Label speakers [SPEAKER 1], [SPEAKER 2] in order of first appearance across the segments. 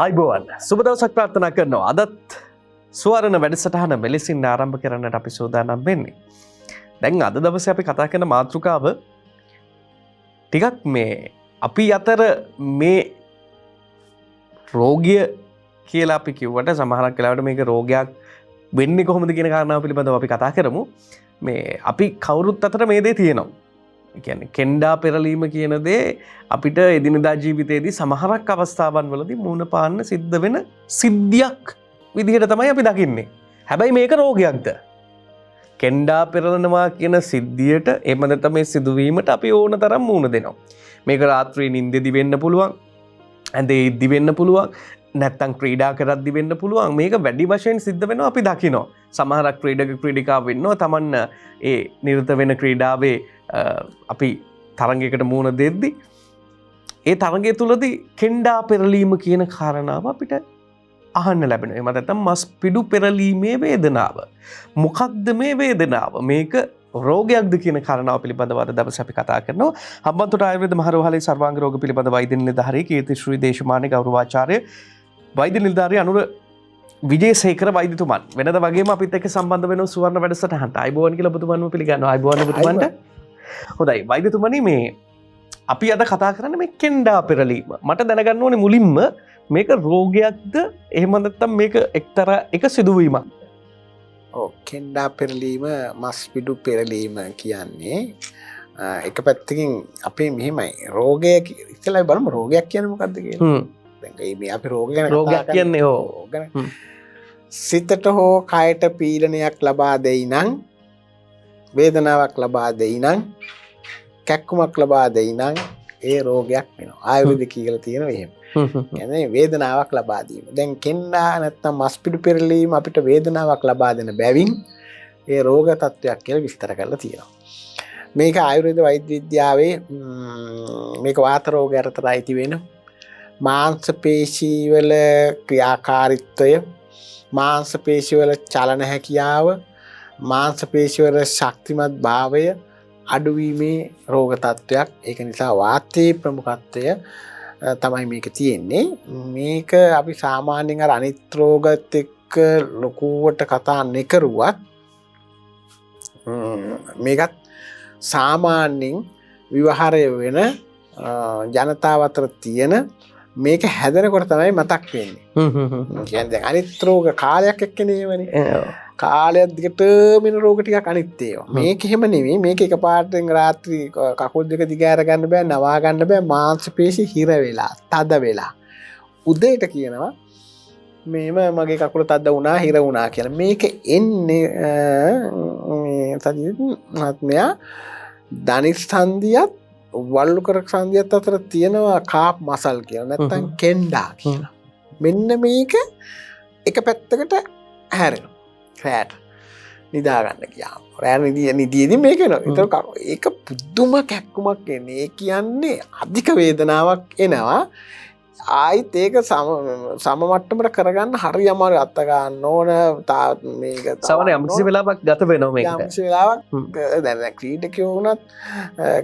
[SPEAKER 1] අයිබෝවන් සුබ දවසක් ප්‍රාර්ථනා කරනවා. අදත් ස්වරණ වැඩසටහන මෙලෙසින් ආරම්භ කරන්නට අපි සූදානම් වෙන්නේ. දැන් අද දවසේ අපි කතා කරන මාතෘකාව ටිකක් මේ අපි අතර මේ රෝගය කියලා අපි කිව්වට සමහරක් වෙලාවට මේක රෝගයක් වෙන්නේ කොහොමද කියන කාරණාව පිළිබඳව අපි කතා කරමු. මේ අපි කවුරුත් අතර මේ දේ තියෙනවා. ඒ කියන්නේ කෙන්ඩා පෙරලීම කියන දේ අපිට එදිනදා ජීවිතයේදී සමහරක් අවස්ථාවන් වලදී මුණ පාන්න සිද්ධ වෙන සිද්ධියක් විදිහට තමයි අපි දකින්නේ. හැබැයි මේක රෝගයක්ද? කෙන්ඩා පෙරලනවා කියන සිද්ධියට එහෙම නැත්නම් මේ සිදුවීමට අපි ඕන තරම් මුණ දෙනවා. මේක රාත්‍රියේ නිින්දෙදි වෙන්න පුළුවන්. ඇඳේ ඉද්දි වෙන්න පුළුවන්. නැත්තම් ක්‍රීඩා කරද්දි වෙන්න පුළුවන්. මේක වැඩි වශයෙන් සිද්ධ වෙනවා අපි දකිනවා. සමහරක් ක්‍රීඩිකාව වෙන්නවා තමන්න ඒ නිරත වෙන ක්‍රීඩාවේ අපි තරගයකට මුහුණ දෙද්දි ඒ තරගය තුලදී කෙන්ඩා පෙරලීම කියන කාරණාව අපිට අහන්න ලැබෙනවා. එහෙම නැත්නම් මස් පිඩු පෙරලීමේ වේදනාව. මොකක්ද මේ වේදනාව? මේක රෝගයක්ද කියන කාරණාව පිළිබඳව අද දවසේ අපි කතා කරනවා. හම්බන්තොට ආයුර්වේද මහරෝහලේ සර්වාංග රෝග පිළිබඳ වෛද්‍ය නිලධාරී කීර්තිශ්‍රී දේශමාන ගෞරවාචාර්ය වෛද්‍ය නිලධාරී අනුර විජේසේකර වෛද්‍යතුමන් වෙනද වගේම අපිත් එක්ක සම්බන්ධ වෙනවා සුවර්ණ වැඩසටහනට. අයිබෝවන් කියලා ඔබතුමන්ව පිළිගන්නවා. අයිබෝවන් ඔබතුමන්ට. හොඳයි වෛද්‍යතුමනි මේ අපි අද කතා කරන්නේ මේ කෙන්ඩා පෙරලීම. මට දැනගන්න ඕනේ මුලින්ම මේක රෝගයක්ද එහෙම නැත්නම් මේක එක්තරා එක සිදුවීමක්?
[SPEAKER 2] කෙන්ඩා පෙරලීම මස් පිඩු පෙරලීම කියන්නේ එක පැත්තකින් අපේ මෙහෙමයි රෝගය ඉස්සෙල්ලා බලමු රෝගයක් කියන්නේ මොකක්ද කියලා. දැන් මේ අපි රෝග ගැන
[SPEAKER 1] රෝගයක් කියන්නේ ඕ
[SPEAKER 2] සිතට හෝ කයට පීඩනයක් ලබා දෙයි නම් වේදනාවක් ලබා දෙයි නම් කැක්කුමක් ලබා දෙයි නම් ඒ රෝගයක් වෙනවා. ආයුර්වේද කියලා තියෙනවා එහෙම. කියන්නේ වේදනාවක් ලබා දීම. දැන් කෙන්ඩා නැත්තම් මස් පිඩු පෙරලීම අපිට වේදනාවක් ලබා දෙන බැවින් ඒ රෝග තත්වයක් කියලා විස්තර කරලා තියෙනවා. මේක ආයුර්වේද වෛද්‍ය විද්‍යාවේ මේක වාත රෝග යටතට අයිති වෙන මාංශ පේශී වල ක්‍රියාකාරීත්වය, මාංශ පේශී වල චලන හැකියාව, මාංශ පේශී වල ශක්තිමත් භාවය අඩුවීමේ රෝග තත්වයක්. ඒක නිසා වාතයේ ප්‍රමුඛත්වය තමයි මේක තියෙන්නේ. මේක අපි සාමාන්‍යයෙන් අර අනිත් රෝගත් එක්ක ලොකුවට කතා නොකරුවත් මේකත් සාමාන්‍යයෙන් විවහාරය වෙන ජනතාව අතර තියෙන මේක හැදෙනකොට තමයි මතක් වෙන්නේ. කියන්නේ දැන් අනිත් රෝග කාලයක් එක්කනේ එවනේ. කාලයක් දිගටම එන රෝග ටිකක් අනිත් ඒවා. මේක එහෙම නෙමෙයි. මේක එකපාරටම රාත්‍රී කකුල් දෙක දිගෑර ගන්න බෑ, නවා ගන්න බෑ. මාංශ පේශි හිර වෙලා, තද වෙලා. උදේට කියනවා මේම මගේ කකුල තද වුණා, හිර වුණා කියලා. මේක එන්නේ මේ සතිය ධනිස් සංදියත් වල්ලුකර සංදියත් අතර තියෙනවා කාප් මසල් කියලා. නැත්තම් කෙන්ඩා කියලා. මෙන්න මේක එක පැත්තකට හැරෙනවා. රෑට නිදා ගන්න ගියාම රෑ නිදියේදී මේක එනවා. ඒක පුදුම කැක්කුමක් එන්නේ. ඒ කියන්නේ අධික වේදනාවක් එනවා. ආයිත් ඒක සම මට්ටමට කරගන්න හරි අමාරු අත්ත ගන්න ඕන. මේක
[SPEAKER 1] සමහර යම්කිසි වෙලාවක් ගත වෙනවා මේක.
[SPEAKER 2] යම්කිසි වෙලාවක් දැන් ක්‍රීඩකයෝ වුණත්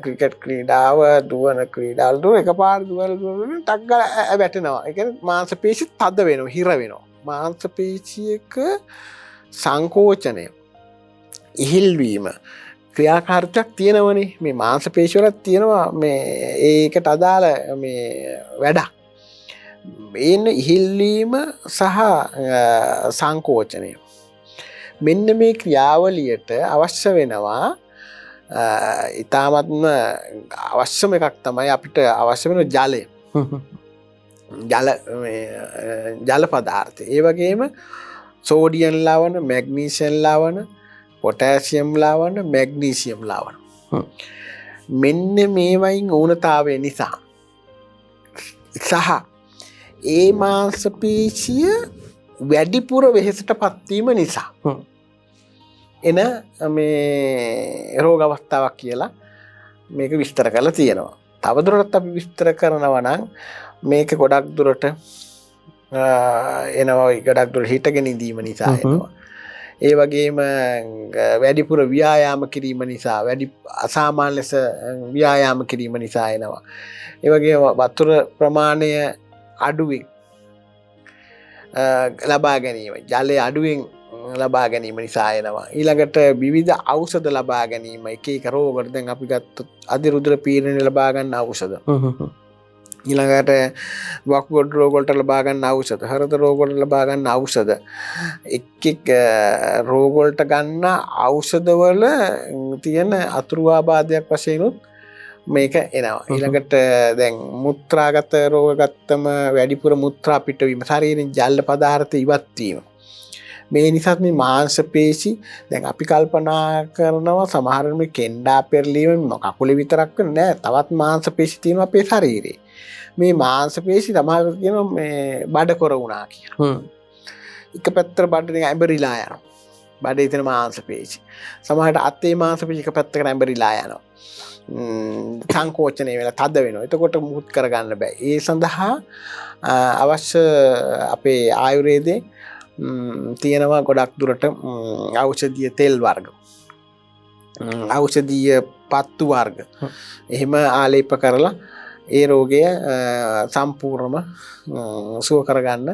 [SPEAKER 2] ක්‍රිකට් ක්‍රීඩාව දුවන ක්‍රීඩාවල දුව එකපාර දුවන ටක් ගාලා වැටෙනවා. ඒ කියන්නේ මාංශ පේශි තද වෙනවා, හිර වෙනවා. මාංශ පේශියක සංකෝචනය ඉහිල්වීම ක්‍රියාකාරීත්වයක් තියෙනවනේ. මේ මාංශ පේශි වල තියෙනවා මේ ඒකට අදාළ මේ වැඩක්. මේන ඉහිල්වීම සහ සංකෝචනය. මෙන්න මේ ක්‍රියාවලියට අවශ්‍ය වෙනවා ඉතාමත්ම අවශ්‍යම එකක් තමයි අපිට අවශ්‍ය වෙන ජලය. ජල පදාර්ථ. ඒ වගේම සෝඩියම් ලවණ, මැග්නීසියම් ලවණ, පොටෑසියම් ලවණ, මැග්නීසියම් ලවණ. මෙන්න මේ වයින් ඌනතාවය නිසා සහ ඒ මාංශ පේශිය වැඩිපුර වෙහෙසටපත් වීම නිසා එන මේ රෝග අවස්ථාවක් කියලා මේක විස්තර කරලා තියෙනවා. තවදුරටත් අපි විස්තර කරනවා නම් මේක ගොඩක් දුරට එනවා. ගොඩක් දුරට හිටගෙන ඉඳීම නිසා එනවා. ඒ වගේම වැඩිපුර ව්‍යායාම කිරීම නිසා, වැඩි අසාමාන්‍ය ලෙස ව්‍යායාම කිරීම නිසා එනවා. ඒ වගේම වතුර ප්‍රමාණය අඩුවෙන් ලබා ගැනීම ජලය අඩුවෙන් ලබා ගැනීම නිසා එනවා. ඊළඟට විවිධ ඖෂධ ලබා ගැනීම එක එක රෝගවලට දැන් අපි ගත්තොත් අධිරුධිර පීඩනය ලබා ගන්න ඖෂධ. ඊළඟට වකුගඩු රෝග වලට ලබා ගන්න ඖෂධ, හෘද රෝග වලට ලබා ගන්න ඖෂධ. එක් රෝග වලට ගන්න ඖෂධ වල තියෙන අතුරු ආබාධයක් වශයෙන් මේක එනවා. ඊළඟට දැන් මුත්‍රාගත රෝග ගත්තම වැඩිපුර මුත්‍රා පිටවීම, ශරීරයෙන් ජල පදාර්ථ ඉවත් වීම. මේ නිසා මේ මාංශ පේශි දැන් අපි කල්පනා කරනවා සමහර මේ කෙන්ඩා පෙරලීම කකුලේ විතරක් නෑ, තවත් මාංශ පේශි තියෙනවා අපේ ශරීරේ. මේ මාංශ පේශි සමහර කියනවා මේ බඩ කොර වුණා කියලා. එක පැත්තට බඩේ ඇඹරිලා යනවා. බඩේ තියෙන මාංශ පේශි. සමහරට අතේ මාංශ පේශි එක පැත්තකට ඇඹරිලා යනවා. සංකෝචනය වෙලා තද වෙනවා. එතකොට මුහුත් කරගන්න බෑ. ඒ සඳහා අවශ්‍ය අපේ ආයුර්වේදයේ තියෙනවා ගොඩක් දුරට ඖෂධීය තෙල් වර්ග, ඖෂධීය පත්තු වර්ග එහෙම ආලේප කරලා ඒ රෝගය සම්පූර්ණම සුව කරගන්න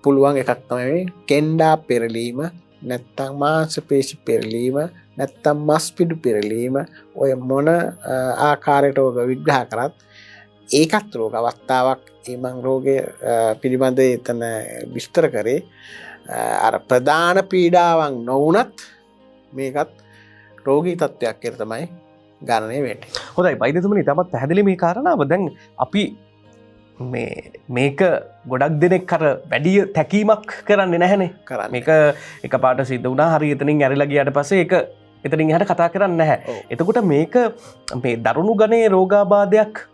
[SPEAKER 2] පුළුවන් එකක් තමයි කෙන්ඩා පෙරලීම, නැත්තම් මාංශ පේශි පෙරලීම, නැත්තම් මස් පිඩු පෙරලීම. ඔය මොන ආකාරයට ඔබ විග්‍රහ කරත් ඒකත් රෝග අවස්ථාවක්. මං රෝගය පිළිබඳ එතන විස්තර කරේ අර ප්‍රධාන පීඩාවන් නොවුනත් මේකත් රෝගී තත්ත්වයක් කියලා තමයි ගණනය වෙන්නේ.
[SPEAKER 1] හොඳයි වෛද්‍යතුමනි, තමත් පැහැදිලි මේ කාරණාව. දැන් අපි මේක ගොඩක් දෙනෙක් අර වැඩි තැකීමක් කරන්නේ නැහැනේ. මේක එකපාරට සිද්ධ වුණා, හරි එතනින් ඇරිලා ගියාට පස්සේ ඒක එතනින් එහාට කතා කරන්නේ නැහැ. එතකොට මේක මේ දරුණු ගණේ රෝගාබාධයක්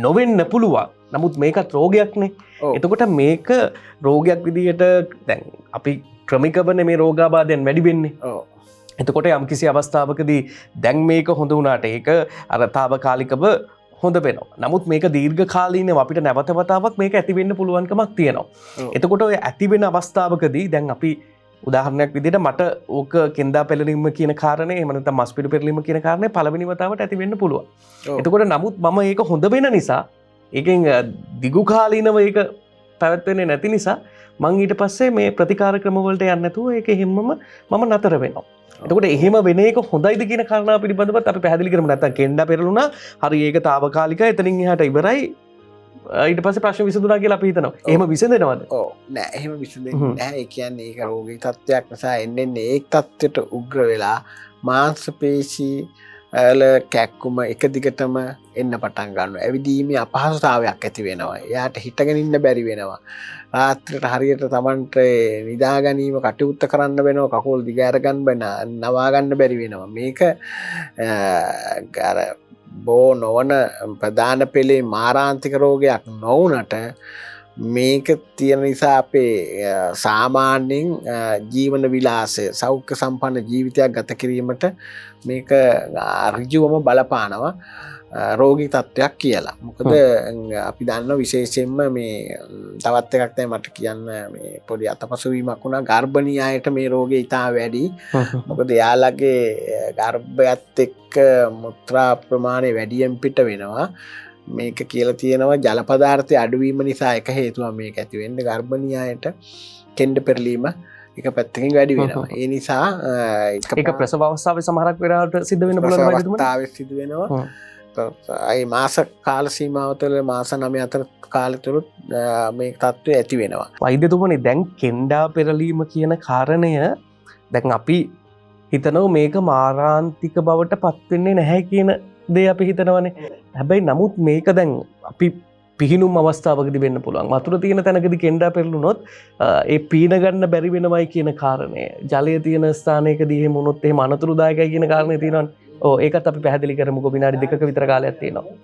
[SPEAKER 1] නොවෙන්න පුළුවන්. නමුත් මේකත් රෝගයක්නේ. එතකොට මේක රෝගයක් විදිහට දැන් අපි ක්‍රමිකවනේ මේ රෝගාබාධයන් වැඩි වෙන්නේ. එතකොට යම් කිසි අවස්ථාවකදී දැන් මේක හොඳ වුණාට ඒක අර తాවකාලිකව හොඳ වෙනවා. නමුත් මේක දීර්ඝ කාලීනව අපිට නැවත වතාවක් මේක ඇති වෙන්න පුළුවන්කමක් තියෙනවා. එතකොට ඔය ඇති වෙන අවස්ථාවකදී දැන් අපි උදාහරණයක් විදිහට මට ඕක කෙන්දා පෙරලීම කියන කාරණේ, එහෙම නැත්නම් මස් පිඩු පෙරලීම කියන කාරණේ පළවෙනි වතාවට ඇති වෙන්න පුළුවන්. එතකොට නමුත් මම ඒක හොඳ වෙන නිසා, ඒකෙන් දිගු කාලීනව ඒක පැවැත්වෙන්නේ නැති නිසා මං ඊට පස්සේ මේ ප්‍රතිකාර ක්‍රම වලට යන්නේ නැතුව ඒක හැමම මම නතර වෙනවා. එතකොට එහෙම වෙන එක හොඳයිද කියන කාරණාව පිළිබඳවත් අපි පැහැදිලි කරමු. නැත්නම් කෙන්ඩා පෙරළුණා, හරි ඒක తాවකාලිකයි, එතනින් එහාට ඉවරයි, ඊට පස්සේ ප්‍රශ්න විසඳුණා කියලා අපි හිතනවා. එහෙම විසඳනවද?
[SPEAKER 2] නෑ, එහෙම විසඳෙන්නේ නැහැ. ඒ කියන්නේ ඒක රෝගී තත්ත්වයක් නිසා එන්නේ ඒ තත්ත්වයට උග්‍ර වෙලා මාංශ පේශි වල කැක්කුම එක දිගටම එන්න පටන් ගන්නවා. ඇවිදීමේ අපහසුතාවයක් ඇති වෙනවා. එයාට හිටගෙන ඉන්න බැරි වෙනවා. රාත්‍රියට හරියට Tamanට නිදා ගැනීම කටයුත්ත කරන්න වෙනවා. කකුල් දිග අරගන්න බෑ, නවා ගන්න බැරි වෙනවා. මේක අර බෝ නොවන ප්‍රධාන පෙළේ මාරාන්තික රෝගයක් නොවුනට මේක තියෙන නිසා අපේ සාමාන්‍යයෙන් ජීවන විලාසය, සෞඛ්‍ය සම්පන්න ජීවිතයක් ගත කිරීමට මේක ඍජුවම බලපානවා රෝගී තත්ත්වයක් කියලා. මොකද අපි දන්නවා විශේෂයෙන්ම මේ තවත් එකක් තමයි මට කියන්න මේ පොඩි අතපසුවීමක් වුණා. ගර්භණී අයට මේ රෝගේ ඉතා වැඩි. මොකද යාළගේ ගර්භයත් එක්ක මුත්‍රා ප්‍රමාණය වැඩියෙන් පිට වෙනවා. මේක කියලා තියෙනවා ජල පදාර්ථය අඩුවීම නිසා එක හේතුවක් මේක ඇති වෙන්නේ. ගර්භණී අයට කෙන්ඩ පෙරලීම එක පැත්තකින් වැඩි වෙනවා. ඒ නිසා
[SPEAKER 1] ඒක ප්‍රසව අවස්ථාවේ සමහරක් වෙලාවට සිද්ධ වෙන්න පුළුවන් වයිදුම.
[SPEAKER 2] අවස්ථාවේ සිදු වෙනවා. ඒ මාස කාල සීමාව තුළ මාස 9 අතර කාලය තුළ මේ තත්ත්වය ඇති වෙනවා.
[SPEAKER 1] වෛද්‍යතුමනි, දැන් කෙන්ඩා පෙරලීම කියන කාරණය දැන් අපි හිතනවා මේක මාරාන්තික බවට පත් වෙන්නේ නැහැ කියන දේ අපි හිතනවනේ. හැබැයි නමුත් මේක දැන් අපි පිහිනුම් අවස්ථාවකදී වෙන්න පුළුවන්. වතුර තියෙන තැනකදී කෙන්ඩා පෙරළුනොත් ඒ පීන ගන්න බැරි වෙනවයි කියන කාරණය. ජලය තියෙන ස්ථානයකදී එහෙම වුණොත් එහෙම අනතුරුදායකයි කියන කාරණේ තියෙනවනේ. ඒකත් අපි පැහැදිලි කරමුකෝ. විනාඩි 2ක විතර කාලයක් තියෙනවා.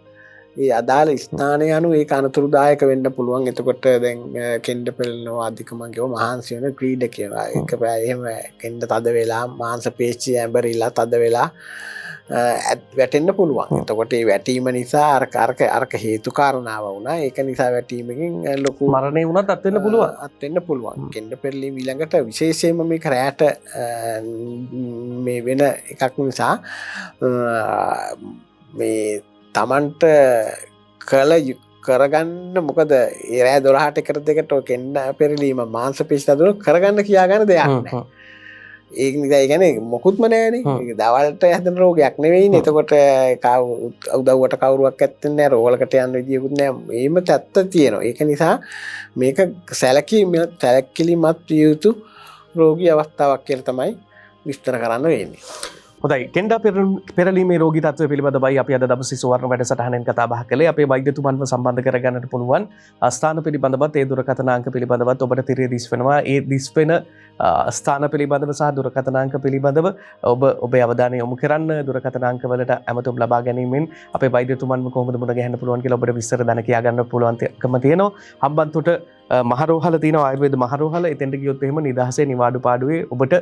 [SPEAKER 2] ඒ අදාළ ස්ථානය අනුව ඒක අනතුරුදායක වෙන්න පුළුවන්. එතකොට දැන් කෙන්ඩ පෙරලනවා අධිකම කියව මහන්සි වෙන ක්‍රීඩකයෝ. ඒක එහෙම කෙන්ඩ තද වෙලා මාංශ පේශි ඇඹරිලා තද වෙලා වැටෙන්න පුළුවන්. එතකොට මේ වැටීම නිසා අරක හේතු කාරණාව වුණා. ඒක නිසා වැටීමකින් ලොකු
[SPEAKER 1] මරණය වුණත් අත් වෙන්න පුළුවන්.
[SPEAKER 2] කෙන්ඩ පෙරලීම ඊළඟට විශේෂයෙන්ම මේක රැයට මේ වෙන එකක් නිසා මේ Tamanට කරගන්න මොකද ඒ රෑ 12ට කර දෙකට ඔය කෙන්ඩ පෙරලීම මාංශ පේශි හදන කරගන්න කියා ගන්න දෙයක් නැහැ. ඒක නිසා ඒ කියන්නේ මොකුත්ම නැහැනේ. ඒක දවල්ට හැදෙන රෝගයක් නෙවෙයිනේ. එතකොට උදව්වට කවුරුවක් ඇත්තේ නැහැ. රෝගවලකට යන්න විදියකුත් නැහැ. මේම තත්ත තියෙනවා. ඒක නිසා මේක සැලකිලිමත් විය යුතු රෝගී අවස්ථාවක් කියලා තමයි විස්තර කරන්න වෙන්නේ.
[SPEAKER 1] හොඳයි කෙන්ඩා පෙරලීමේ රෝගී තත්ත්වය පිළිබඳවයි අපි අද දවසේ සුවර්ණ වැඩසටහනෙන් කතා බහ කළේ. අපේ වෛද්‍යතුමන්ව සම්බන්ධ කරගන්නට පුළුවන් ස්ථාන පිළිබඳවත් ඒ දුරකථන අංක පිළිබඳවත් ඔබට තිරේ දිස් වෙනවා. ඒ දිස් වෙන ස්ථාන පිළිබඳව සහ දුරකථන අංක පිළිබඳව ඔබේ අවධානය යොමු කරන්න. දුරකථන අංක වලට ඇමතුම් ලබා ගැනීමෙන් අපේ වෛද්‍යතුමන්ව කොහොමද මුණ ගැහෙන්න පුළුවන් කියලා ඔබට විස්තර දැන කියා ගන්න පුළුවන්කම තියෙනවා. හම්බන්තොට මහරෝහල තියෙනවා ආයුර්වේද මහරෝහල. එතෙන්ට ගියොත් එහෙම නිදහසේ නිවාඩු පාඩුවේ ඔබට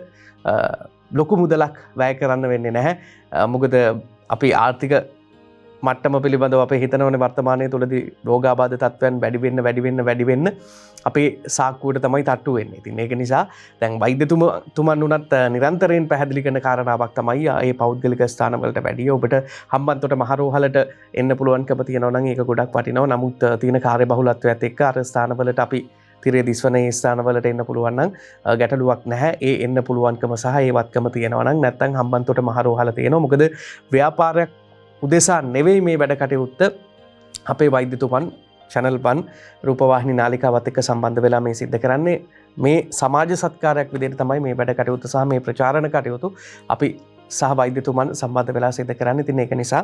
[SPEAKER 1] ලොකු මුදලක් වැය කරන්න වෙන්නේ නැහැ. මොකද අපි ආර්ථික මට්ටම පිළිබඳව අපේ හිතනවනේ වර්තමානයේ තුලදී රෝගාබාධ තත්ත්වයන් වැඩි වෙන්න අපේ සාක්කුවට තමයි තට්ටු වෙන්නේ. ඉතින් ඒක නිසා දැන් වෛද්‍යතුමන් උනත් නිරන්තරයෙන් පැහැදිලි කරන කාරණාවක් තමයි මේ පෞද්ගලික ස්ථාන වලට වැඩිය ඔබට හම්බන්තොට මහරෝහලට එන්න පුළුවන්කම තියෙනවා නම් ඒක ගොඩක් වටිනවා. නමුත් තියෙන කාර්යබහුලත්වයත් එක්ක අර ස්ථාන වලට අපි තිරේ දිස්වනේ ස්ථානවලට එන්න පුළුවන් නම් ගැටලුවක් නැහැ. ඒ එන්න පුළුවන්කම සහ ඒ වත්කම තියෙනවා නම් නැත්නම් හම්බන්තොට මහරෝහල තියෙනවා. මොකද ව්‍යාපාරයක් උදෙසා නෙවෙයි මේ වැඩ කටයුත්ත. අපේ වෛද්‍යතුමන් channel 1 රූපවාහිනී නාලිකාවත් එක්ක සම්බන්ධ වෙලා මේ සිද්ධ කරන්නේ මේ සමාජ සත්කාරයක් විදිහට තමයි මේ වැඩ කටයුත්ත සහ මේ ප්‍රචාරණ කටයුතු අපි සහ වෛද්‍යතුමන් සම්බන්ධ වෙලා සිද්ධ කරන්නේ. ඉතින් ඒක නිසා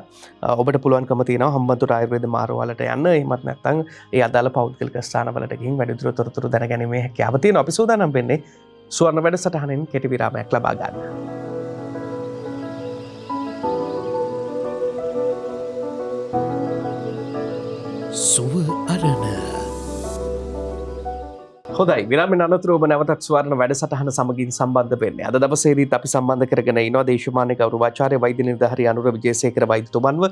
[SPEAKER 1] ඔබට පුළුවන්කම තියෙනවා හම්බන්තොට ආයුර්වේද මහරෝහලට යන්න. එහෙමත් නැත්නම් ඒ අදාළ පෞද්ගලික ස්ථානවලට ගිහින් වැඩිදුර තොරතුරු දැනගැනීමේ හැකියාව තියෙනවා. අපි සූදානම් වෙන්නේ සුවර්ණ වැඩසටහනෙන් කෙටි විරාමයක් ලබා ගන්න. සුව අරණ හොඳයි විරාමෙන් අනතුරුව ඔබ නැවතත් ස්වර්ණ වැඩසටහන සමගින් සම්බන්ධ වෙන්නේ. අද දවසේදීත් අපි සම්බන්ධ කරගෙන ඉනවා දේශමාන්‍ය ගෞරවාචාර්ය වෛද්‍ය නිලධාරී අනුර විජේසේකර වෛද්‍යතුමන්ව.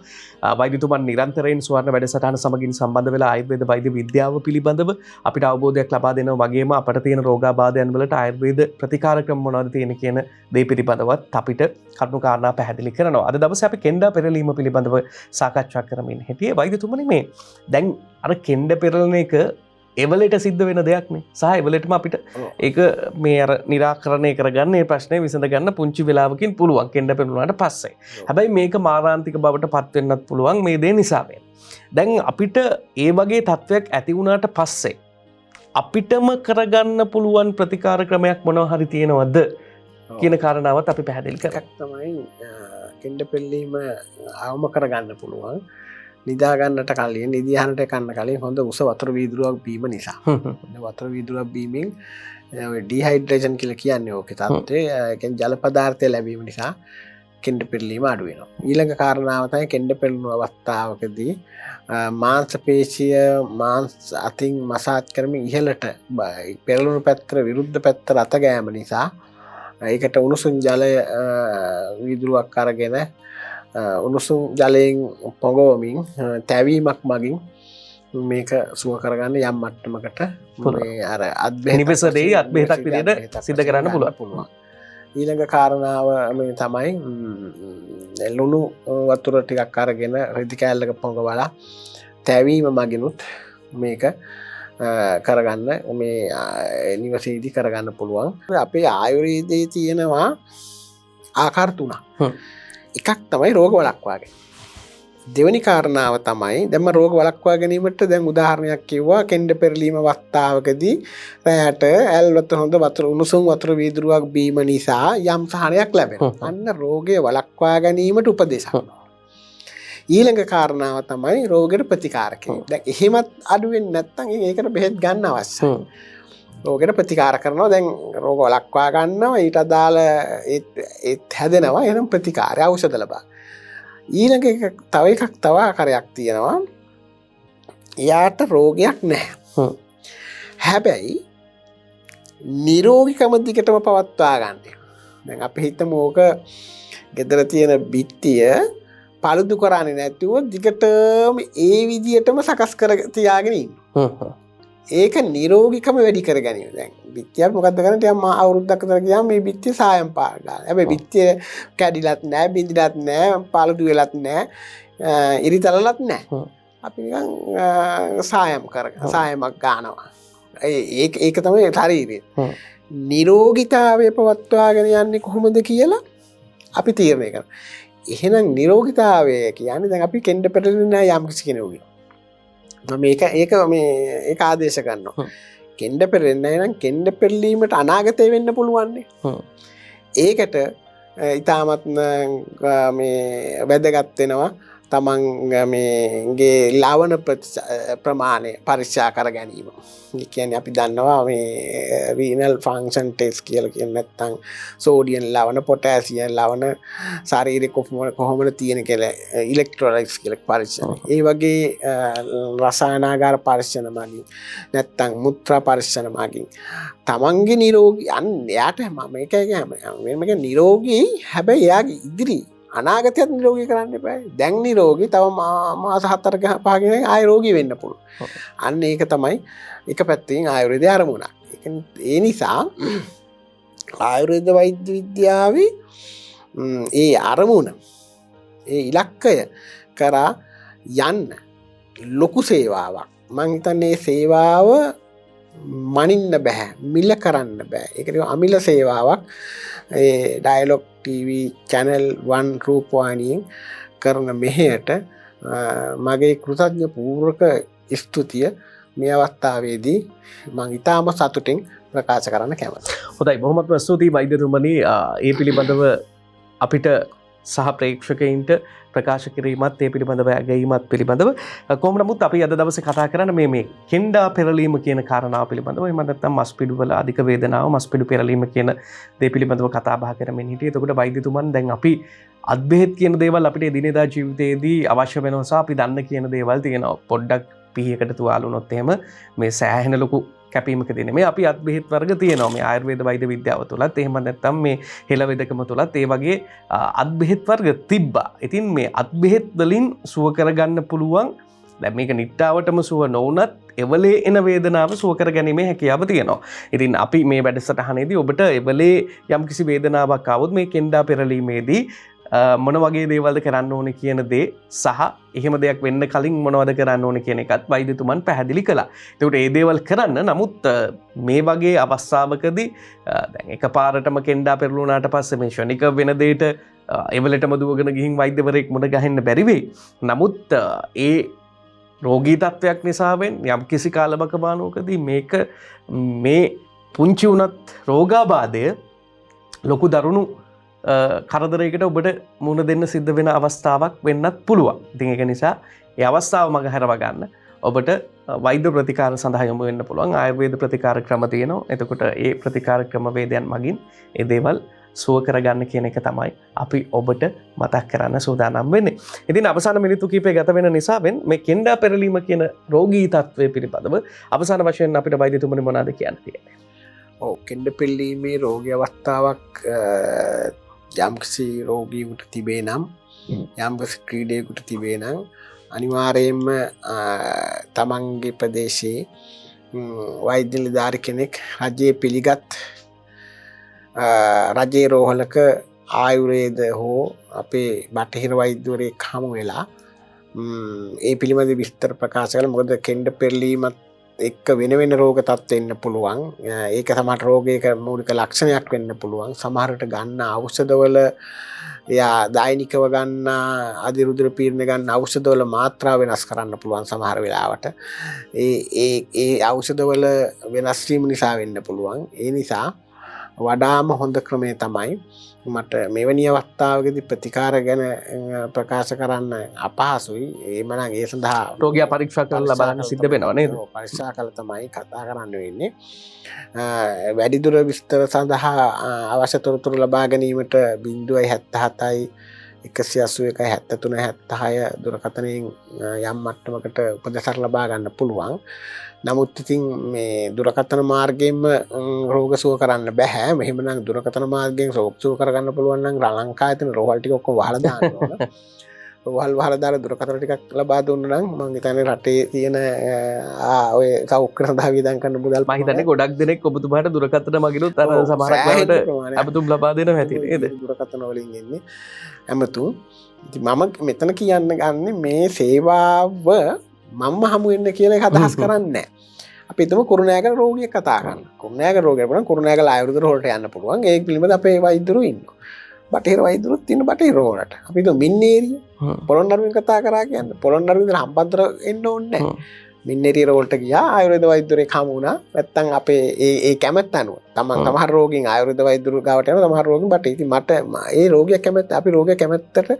[SPEAKER 1] වෛද්‍යතුමන් නිරන්තරයෙන් ස්වර්ණ වැඩසටහන සමගින් සම්බන්ධ වෙලා ආයුර්වේද වෛද්‍ය විද්‍යාව පිළිබඳව අපිට අවබෝධයක් ලබා දෙනවා. වගේම අපට තියෙන රෝගාබාධයන් වලට ආයුර්වේද ප්‍රතිකාර ක්‍රම මොනවද තියෙන කියන දේ පිළිබඳවත් අපිට කරුණු කාරණා පැහැදිලි කරනවා. අද දවසේ අපි කෙන්ඩා පෙරලීම පිළිබඳව සාකච්ඡා කරමින් හිටියේ. වෛද්‍යතුමනි මේ දැන් අර කෙන්ඩ පෙරලන එක එවලට සිද්ධ වෙන දෙයක්නේ. සහ එවලටම අපිට ඒක මේ අර निराකරණය කරගන්න මේ ප්‍රශ්නේ විසඳ ගන්න පුංචි වෙලාවකින් පුළුවන් කෙන්ඩ පෙරළුණාට පස්සේ. හැබැයි මේක මාරාන්තික බවට පත් වෙන්නත් පුළුවන් මේ දේ නිසා වෙන. දැන් අපිට ඒ වගේ තත්වයක් ඇති වුණාට පස්සේ අපිටම කරගන්න පුළුවන් ප්‍රතිකාර ක්‍රමයක් මොනවා හරි තියෙනවද කියන කාරණාවත් අපි පැහැදිලි කරගන්න.
[SPEAKER 2] තමයි කෙන්ඩ පෙරලීම අවම කරගන්න පුළුවන්. නිදාගන්නට කලින් නිදියහනට කන්න කලින් හොඳ උස වතුර වීදුරුවක් බීම නිසා. වතුර වීදුරුවක් බීමෙන් ඩිහයිඩ්‍රේෂන් කියලා කියන්නේ ඕකේ තත්ත්වය. ඒ කියන්නේ ජල පදාර්ථය ලැබීම නිසා කෙන්ඩ පෙරලීම අඩු වෙනවා. ඊළඟ කාරණාව තමයි කෙන්ඩ පෙරළුණු අවස්ථාවකදී මාංශ පේශිය මාංශ අතින් මසාජ් කරමින් ඉහළට පෙරළුණු පැත්තට විරුද්ධ පැත්තට අත ගෑම නිසා ඒකට උණුසුම් ජලය වීදුරුවක් අරගෙන උණුසුම් ජලයෙන් පොඟවමින් තැවීමක් මගින් මේක සුව කරගන්න යම් මට්ටමකට මේ අර
[SPEAKER 1] නිවෙසදී අත්බෙහෙතක් විදිහට සිද්ධ කරන්න පුළුවන්.
[SPEAKER 2] ඊළඟ කාරණාව මේ තමයි ලුණු වතුර ටිකක් අරගෙන රෙදි කෑල්ලක පොඟවලා තැවීම මගිනුත් මේක කරගන්න මේ නිවසේදී කරගන්න පුළුවන්. අපේ ආයුර්වේදයේ තියෙනවා ආකාර 3ක්. එකක් තමයි රෝග වළක්වාගෙන. දෙවැනි කාරණාව තමයි දැන් රෝග වළක්වා ගැනීමට දැන් උදාහරණයක් කිව්වා කෙන්ඩ පෙරලීම අවස්ථාවකදී රැයට ඇල්වත හොඳ වතුර උණුසුම් වතුර වීදුරුවක් බීම නිසා යම් සහනයක් ලැබෙනවා. අන්න රෝගය වළක්වා ගැනීමට උපදෙසක්. ඊළඟ කාරණාව තමයි රෝගයට ප්‍රතිකාර කිරීම. දැන් එහෙමත් අඩු වෙන්නේ නැත්නම් ඒකට බෙහෙත් ගන්න අවශ්‍යයි. රෝගයට ප්‍රතිකාර කරනවා. දැන් රෝග වළක්වා ගන්නවා ඊට අදාළ ඒත් හැදෙනවා. එහෙනම් ප්‍රතිකාරය ඖෂධ ලබා. ඊළඟ එක තව ආකාරයක් තියෙනවා. එයාට රෝගයක් නැහැ. හැබැයි නිරෝගීකම දිගටම පවත්වා ගන්න. දැන් අපි හිතමු ඕක ගෙදර තියෙන බිත්තිය පළුදු කරන්නේ නැතුව දිගටම ඒ විදියටම සකස් කර තියාගෙන ඉන්න. ඒක නිරෝගීකම වැඩි කර ගැනීම. දැන් බිත්තියක් මොකද්ද කරන්නේ? ටිකක් අවුරුද්දක් විතර ගියාම මේ බිත්තිය සායම් පාර ගන්නවා. හැබැයි බිත්තිය කැඩිලත් නැහැ, බිඳිලත් නැහැ, පළුදු වෙලත් නැහැ, ඉරිතලලත් නැහැ. අපි නිකන් සායම් කරගෙන සායමක් ගන්නවා. ඒක තමයි ශරීරය. නිරෝගීතාවය පවත්වාගෙන යන්නේ කොහොමද කියලා අපි තීරණය කරනවා. එහෙනම් නිරෝගීතාවය කියන්නේ දැන් අපි කෙන්ඩ පෙරලෙන යම් කිසි කෙනෙකුගේ. ඒක ආදේශ කරනවා. කෙන්ඩ පෙරෙන්නේ නම් කෙන්ඩ පෙරලීමට අනාගතය වෙන්න පුළුවන්. ඒකට ඊටාත්ම වැදගත් වෙනවා තමන්ගේ ලවණ ප්‍රමාණය පරීක්ෂා කර ගැනීම. කියන්නේ අපි දන්නවා මේ රීනල් ෆන්ක්ෂන් ටෙස්ට් කියලා කියන්නේ නැත්නම් සෝඩියම් ලවණ පොටෑසියම් ලවණ ශරීරේ කොහොමද තියෙන කියලා ඉලෙක්ට්‍රොලයිට්ස් කියලා පරීක්ෂණ. ඒ වගේ රසායනාගාර පරීක්ෂණ මගින් නැත්නම් මුත්‍රා පරීක්ෂණ මගින් තමන්ගේ නිරෝගී යාට මේක කියන්නේ නිරෝගී හැබැයි යාගේ ඉදිරි අනාගතයත් නිරෝගී කරන්න එපා. දැන් නිරෝගී තව මාස 4ක 5කින් ආය රෝගී වෙන්න පුළුවන්. අන්න ඒක තමයි එක පැත්තකින් ආයුර්වේදයේ අරමුණ. ඒ නිසා ආයුර්වේද වෛද්‍ය විද්‍යාවේ ඒ අරමුණ ඒ ඉලක්කය කරා යන්න ලොකු සේවාවක්. මම හිතන්නේ සේවාව මනින්න බෑ, මිල කරන්න බෑ. ඒකට අමිල සේවාවක්. ඒ ඩයලොග් TV channel 1 රූපවාහිනියෙන් කරන මෙහෙයට මගේ කෘතඥ පූර්වක ස්තුතිය මේ අවස්ථාවේදී මම ඉතාම සතුටින් ප්‍රකාශ කරන්න කැමතියි.
[SPEAKER 1] හොඳයි, බොහොමත්ම ස්තුතියි වෛද්‍යතුමනි. ඒ පිළිබඳව අපිට සහ ප්‍රේක්ෂකයින්ට ප්‍රකාශ කිරීමත් ඒ පිළිබඳව ඇගීමත් පිළිබඳව කොහොම නමුත් අපි අද දවසේ කතා කරන්නේ මේ කෙන්ඩා පෙරලීම කියන කාරණාව පිළිබඳව. එහෙම නැත්නම් මස්පිඩු වල අධික වේදනාව, මස්පිඩු පෙරලීම කියන දේ පිළිබඳව කතා බහ කරමින් හිටියේ. එතකොට වෛද්‍යතුමන් දැන් අපි අත්බෙහෙත් කියන දේවල් අපිට එදිනෙදා ජීවිතයේදී අවශ්‍ය වෙනවා සහ අපි දන්න කියන දේවල් තියෙනවා. පොඩ්ඩක් පිහියකට තුවාල වුණොත් එහෙම මේ සෑහෙන ලොකු කැපීමක දෙන මේ අපි අත්බෙහෙත් වර්ග තියෙනවා මේ ආයුර්වේද වෛද්‍ය විද්‍යාව තුලත් එහෙම නැත්නම් මේ හෙළ වෙදකම තුලත් ඒ වගේ අත්බෙහෙත් වර්ග තිබ්බා. ඉතින් මේ අත්බෙහෙත් වලින් සුව කරගන්න පුළුවන්. දැන් මේක නිට්ටාවටම සුව නොවුනත් එවලේ එන වේදනාව සුව කරගැනීමේ හැකියාව තියෙනවා. ඉතින් අපි මේ වැඩසටහනේදී ඔබට එවලේ යම්කිසි වේදනාවක් ආවොත් මේ කෙන්ඩා පෙරලීමේදී මොන වගේ දේවල්ද කරන්න ඕනේ කියන දේ සහ එහෙම දෙයක් වෙන්න කලින් මොනවද කරන්න ඕනේ කියන එකත් වෛද්‍යතුමන් පැහැදිලි කළා. ඒකට ඒ දේවල් කරන්න නමුත් මේ වගේ අවස්ථාවකදී දැන් එකපාරටම කෙන්ඩා පෙරළුණාට පස්සේ මේ ෂණික වෙන දෙයට එවලටම දුවගෙන ගිහින් වෛද්‍යවරයෙක් මුණ ගහන්න බැරි වෙයි. නමුත් ඒ රෝගී තත්වයක් නිසාවෙන් යම් කිසි කාලවක බානුවකදී මේක මේ පුංචි වුණත් රෝගාබාධය ලොකු දරුණු කරදරයකට ඔබට මුණ දෙන්න සිද්ධ වෙන අවස්ථාවක් වෙන්නත් පුළුවන්. ඉතින් ඒක නිසා ඒ අවස්ථාව මගහැරව ගන්න ඔබට වෛද්‍ය ප්‍රතිකාර සඳහා යොමු වෙන්න පුළුවන්. ආයුර්වේද ප්‍රතිකාර ක්‍රම තියෙනවා. එතකොට ඒ ප්‍රතිකාර ක්‍රම වේදයන් මගින් ඒ දේවල් සුව කරගන්න කියන එක තමයි අපි ඔබට මතක් කරන්න සූදානම් වෙන්නේ. ඉතින් අවසාන මිනිත්තු කිහිපය ගත වෙන නිසාවෙන් මේ කෙන්ඩා පෙරලීම කියන රෝගී තත්ත්වය පිළිබඳව අවසාන වශයෙන් අපිට වෛද්‍යතුමනි මොනවද කියන්න තියෙන්නේ?
[SPEAKER 2] ඔව්, කෙන්ඩ පෙරලීමේ රෝගී අවස්ථාවක් යම්කිසි රෝගීෙකුට තිබේ නම් යම්කිසි ක්‍රීඩකයෙකුට තිබේ නම් අනිවාර්යයෙන්ම තමන්ගේ ප්‍රදේශයේ වෛද්‍ය නිලධාරි කෙනෙක් රජයේ පිළිගත් රජයේ රෝහලක ආයුර්වේද හෝ අපේ බටහිර වෛද්‍යවරයෙක් හමු වෙලා ඒ පිළිබඳ විස්තර ප්‍රකාශ කළා. මොකද කෙන්ඩ පෙරලීමත් එක්ක වෙන වෙන රෝග තත්ත්ව වෙන්න පුළුවන්. ඒක සමහර රෝගයක මූලික ලක්ෂණයක් වෙන්න පුළුවන්. සමහරට ගන්න ඖෂධවල එයා දෛනිකව ගන්න අධිරුධිර පීඩන ගන්න ඖෂධවල මාත්‍රාව වෙනස් කරන්න පුළුවන් සමහර වෙලාවට. ඒ ඖෂධවල වෙනස් වීම නිසා වෙන්න පුළුවන්. ඒ නිසා වඩාම හොඳ ක්‍රමය තමයි මට මෙවැනි අවස්ථාවකදී ප්‍රතිකාර ගැන ප්‍රකාශ කරන්න අපහසුයි. එහෙමනම් ඒ සඳහා
[SPEAKER 1] රෝගියා පරීක්ෂා කරලා බලන්න සිද්ධ වෙනවා නේද?
[SPEAKER 2] පරීක්ෂා කළා තමයි කතා කරන්න වෙන්නේ. වැඩිදුර විස්තර සඳහා අවශ්‍ය තොරතුරු ලබා ගැනීමට 077යි 181යි 73 76 දුරකථනයෙන් යම් මට්ටමකට උපදෙස් ලබා ගන්න පුළුවන්. නමුත් ඉතින් මේ දුරකථන මාර්ගයෙන්ම රෝග සුව කරන්න බෑ. මෙහෙමනම් දුරකථන මාර්ගයෙන් රෝග සුව කරගන්න පුළුවන් නම් ලංකාවේ තියෙන රෝහල් ටික ඔක්කොම වහලා දාන්න ඕන. රෝහල් වහලා දාලා දුරකථන ටිකක් ලබා දුන්නා නම් මම හිතන්නේ රටේ තියෙන ඔය සෞඛ්‍ය සඳහා වියදම් කරන මුදල්
[SPEAKER 1] මම හිතන්නේ ගොඩක් දෙනෙක් ඔබතුමාට දුරකථන මගිනුත් අර සමහරක් වෙලාවට අබතුම් ලබා දෙනවා ඇති නේද?
[SPEAKER 2] දුරකථන වලින් එන්නේ ඇමතුම්. ඉතින් මම මෙතන කියන්න ගන්නේ මේ සේවාව මම්ම හමු වෙන්න කියලා එක අදහස් කරන්නේ නැහැ. අපි හිතමු කුරුණෑගල රෝගියෙක් කතා කරනවා. කුරුණෑගල රෝගියෙක් වුණා කුරුණෑගල ආයුර්වේද රෝහලට යන්න පුළුවන්. ඒක පිළිබඳ අපේ වෛද්‍යවරු ඉන්නවා. බටහිර වෛද්‍යවරුත් ඉන්න බටහිර රෝහලට. අපි හිතමු මින්නේරිය පොළොන්නරුවෙන් කතා කරා කියන්නේ. පොළොන්නරුවේ ඉඳලා හම්බන්තොට එන්න ඕනේ නැහැ. මින්නේරිය රෝහලට ගියා ආයුර්වේද වෛද්‍යවරයෙක් හමු වුණා. නැත්තම් අපේ ඒ කැමැත්ත අනුව තමන් සමහර රෝගීන් ආයුර්වේද වෛද්‍යවරු ගාවට යනවා. සමහර රෝගීන් බට ඉතින් මට ඒ රෝගියා කැමැත්ත අපි රෝගියා කැමැත්තට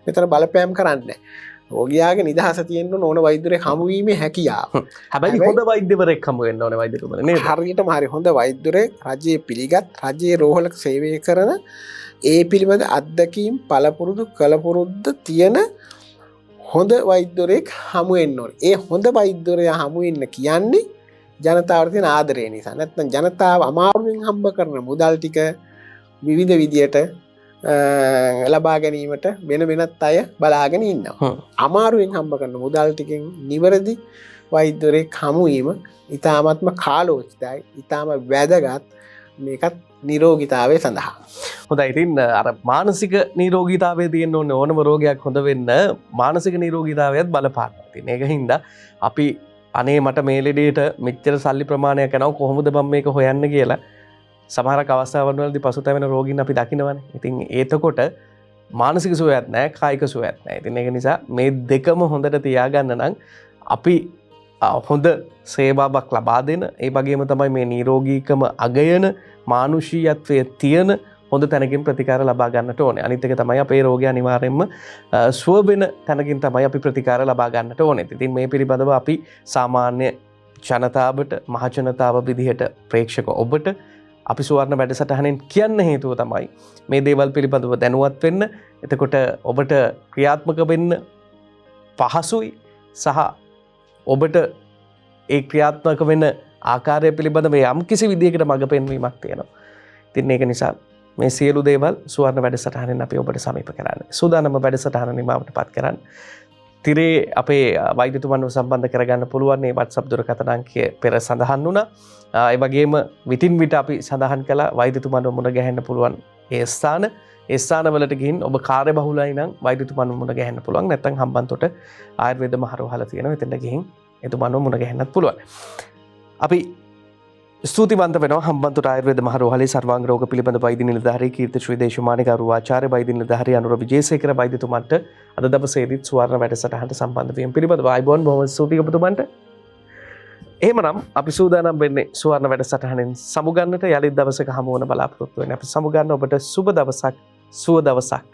[SPEAKER 2] මෙතන බලපෑම් කරන්නේ නැහැ. රෝගියාගේ නිදහස තියෙන්න ඕන වෛද්‍යවරයෙක් හමු වීමේ හැකියාව.
[SPEAKER 1] හැබැයි හොඳ වෛද්‍යවරයෙක් හමු වෙන්න ඕනේ වෛද්‍යතුමනි නේද?
[SPEAKER 2] හරියටම හරි හොඳ වෛද්‍යවරයෙක් රජයේ පිළිගත් රජයේ රෝහලක සේවය කරන ඒ පිළිබඳ අත්දැකීම් පළපුරුදු කලපුරුද්ද තියෙන හොඳ වෛද්‍යවරයෙක් හමු වෙන්න ඕනේ. ඒ හොඳ වෛද්‍යවරයා හමු වෙන්න කියන්නේ ජනතාවට තියෙන ආදරය නිසා. නැත්නම් ජනතාව අමාරුවෙන් හම්බ කරන මුදල් ටික විවිධ විදියට ලබා ගැනීමට වෙන වෙනත් අය බලාගෙන ඉන්නවා. අමාරුවෙන් හම්බ කරන මුදල් ටිකෙන් නිවැරදි වෛද්‍යවරයෙක් හමු වීම ඉතාමත්ම කාලෝචිතයි. ඉතාම වැදගත් මේකත් නිරෝගීතාවය සඳහා.
[SPEAKER 1] හොඳයි ඉතින් අර මානසික නිරෝගීතාවය තියෙන්න ඕනේ ඕනම රෝගයක් හොඳ වෙන්න මානසික නිරෝගීතාවයත් බලපානවා. ඉතින් ඒක හින්දා අපි අනේ මට මේ ලෙඩේට මෙච්චර සල්ලි ප්‍රමාණයක් යනවා කොහොමද මම මේක හොයන්න කියලා සමහරක් අවස්ථාවන් වලදී පසුතැවෙන රෝගීන් අපි දකිනවනේ. ඉතින් ඒතකොට මානසික සුවයක් නැහැ කායික සුවයක් නැහැ. ඉතින් ඒක නිසා මේ දෙකම හොඳට තියාගන්න නම් අපි හොඳ සේවාවක් ලබා දෙන ඒ වගේම තමයි මේ නිරෝගීකම අගයන මානුෂීයත්වයේ තියෙන හොඳ තැනකින් ප්‍රතිකාර ලබා ගන්නට ඕනේ. අනිත් එක තමයි අපේ රෝගය අනිවාර්යයෙන්ම සුව වෙන තැනකින් තමයි අපි ප්‍රතිකාර ලබා ගන්නට ඕනේ. ඉතින් මේ පිළිබඳව අපි සාමාන්‍ය ජනතාවට මහ ජනතාව විදිහට ප්‍රේක්ෂක ඔබට අපි සුවර්ණ වැඩසටහනෙන් කියන්න හේතුව තමයි මේ දේවල් පිළිබඳව දැනුවත් වෙන්න. එතකොට ඔබට ක්‍රියාත්මක වෙන්න පහසුයි සහ ඔබට ඒ ක්‍රියාත්මක වෙන ආකාරය පිළිබඳව යම් කිසි විදිහකට මඟ පෙන්වීමක් තියෙනවා. ඉතින් ඒක නිසා මේ සියලු දේවල් සුවර්ණ වැඩසටහනෙන් අපි ඔබට සමීප කරන්න. සූදානම වැඩසටහන නිමාවටපත් කරන්න. තිරේ අපේ වෛද්‍යතුමන්ව සම්බන්ධ කරගන්න පුළුවන් මේ WhatsApp දුරකථන අංකය පෙර සඳහන් වුණා. ඒ වගේම විටින් විට අපි සඳහන් කළා වෛද්‍යතුමන්ව මුණ ගැහෙන්න පුළුවන් ඒ ස්ථානවලට ගිහින් ඔබ කාර්යබහුලයි නම් වෛද්‍යතුමන්ව මුණ ගැහෙන්න පුළුවන්. නැත්නම් හම්බන්තොට ආයුර්වේද මහරෝහල තියෙනවා. එතනට ගිහින් එතුමන්ව මුණ ගැහෙන්නත් පුළුවන්. අපි ස්තුතිවන්ත වෙනවා හම්බන්තොට ආයුර්වේද මහරෝහලේ සර්වාංග රෝග පිළිබඳ වෛද්‍ය නිලධාරී කීර්ති ශ්‍රී දේශමානික ආචාර්ය වෛද්‍ය නිලධාරී අනුර විජේසේකර වෛද්‍යතුමන්ට අද දවසේදීත් සුවර්ණ වැඩසටහනට සම්බන්ධ වීම පිළිබඳව ආයිබෝන් බොහොම ස්තුතියි ඔබතුමන්ට. එහෙමනම් අපි සූදානම් වෙන්නේ සුවර්ණ වැඩසටහනෙන් සමුගන්නට යලිත් දවසක හමු වන බලාපොරොත්තු වෙන්නේ. අපි සමුගන්න ඔබට සුබ දවසක් සුව දවසක්